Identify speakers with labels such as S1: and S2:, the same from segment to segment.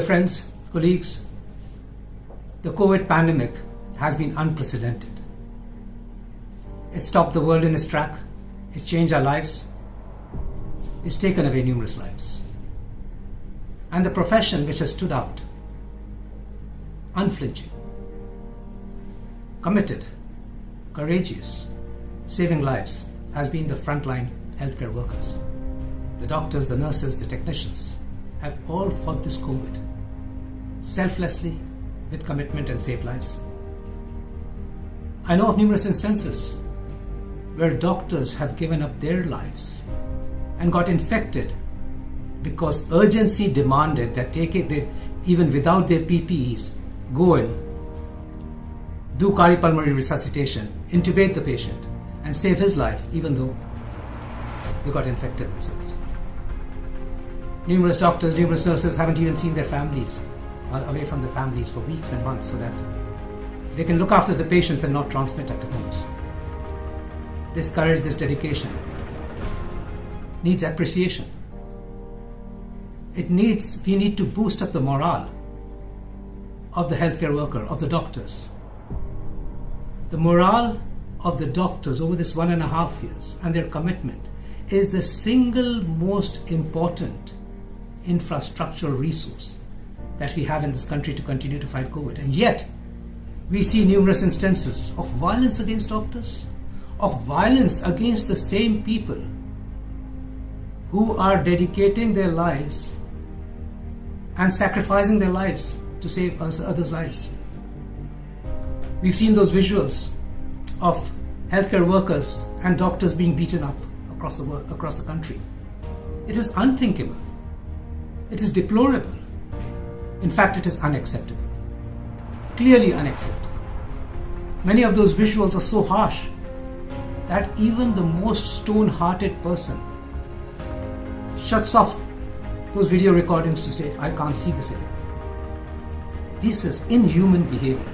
S1: Friends, colleagues, the COVID pandemic has been unprecedented. It's stopped the world in its track, it's changed our lives, it's taken away numerous lives. And the profession which has stood out, unflinching, committed, courageous, saving lives, has been the frontline healthcare workers. The doctors, the nurses, the technicians have all fought this COVID selflessly, with commitment, and saved lives. I know of numerous instances where doctors have given up their lives and got infected because urgency demanded that they, even without their PPEs, go and do cardiopulmonary resuscitation, intubate the patient, and save his life, even though they got infected themselves. Numerous doctors, numerous nurses haven't even seen their families, away from their families for weeks and months, so that they can look after the patients and not transmit at the homes. This courage, this dedication needs appreciation. We need to boost up the morale of the healthcare worker, of the doctors. The morale of the doctors over this 1.5 years and their commitment is the single most important infrastructural resource that we have in this country to continue to fight COVID. And yet, we see numerous instances of violence against doctors, of violence against the same people who are dedicating their lives and sacrificing their lives to save others' lives. We've seen those visuals of healthcare workers and doctors being beaten up across the country. It is unthinkable. It is deplorable. In fact, it is unacceptable. Clearly unacceptable. Many of those visuals are so harsh that even the most stone-hearted person shuts off those video recordings to say, I can't see this anymore. This is inhuman behavior,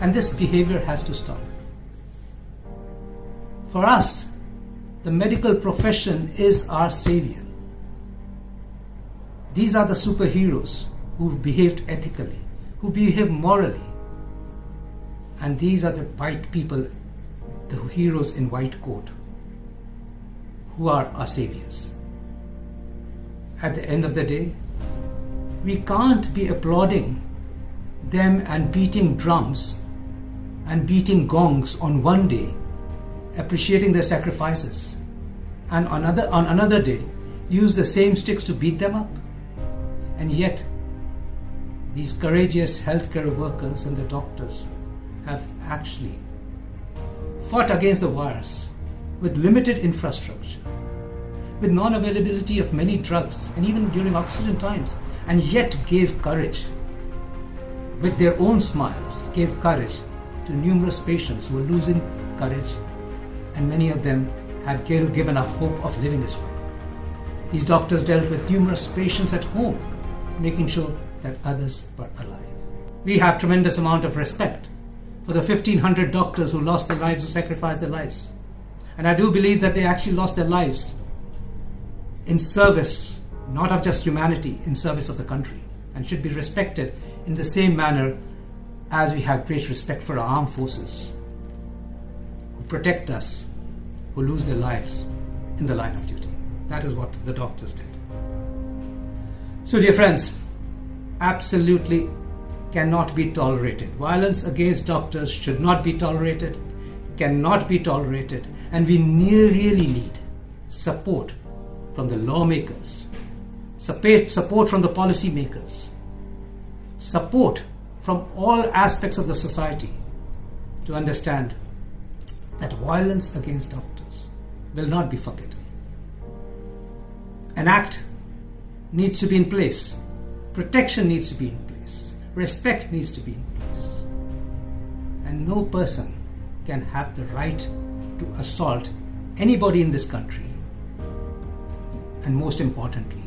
S1: and this behavior has to stop. For us, the medical profession is our savior. These are the superheroes who behaved ethically, who behaved morally. And these are the white people, the heroes in white coat, who are our saviors. At the end of the day, we can't be applauding them and beating drums and beating gongs on one day, appreciating their sacrifices, and on another day use the same sticks to beat them up. And yet, these courageous healthcare workers and the doctors have actually fought against the virus with limited infrastructure, with non-availability of many drugs, and even during oxygen times, and yet gave courage, with their own smiles, gave courage to numerous patients who were losing courage, and many of them had given up hope of living this way. These doctors dealt with numerous patients at home, making sure that others were alive. We have tremendous amount of respect for the 1,500 doctors who lost their lives, who sacrificed their lives. And I do believe that they actually lost their lives in service, not of just humanity, in service of the country, and should be respected in the same manner as we have great respect for our armed forces, who protect us, who lose their lives in the line of duty. That is what the doctors did. So, dear friends, absolutely cannot be tolerated. Violence against doctors should not be tolerated, cannot be tolerated, and we really need support from the lawmakers, support from the policy makers, support from all aspects of the society to understand that violence against doctors will not be forgotten. An act needs to be in place. Protection needs to be in place. Respect needs to be in place. And no person can have the right to assault anybody in this country. And most importantly,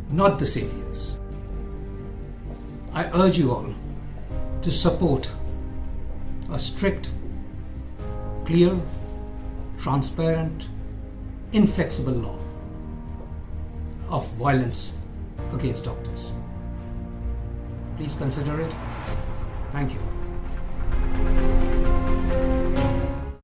S1: not the saviors. I urge you all to support a strict, clear, transparent, inflexible law of violence against doctors. Please consider it. Thank you.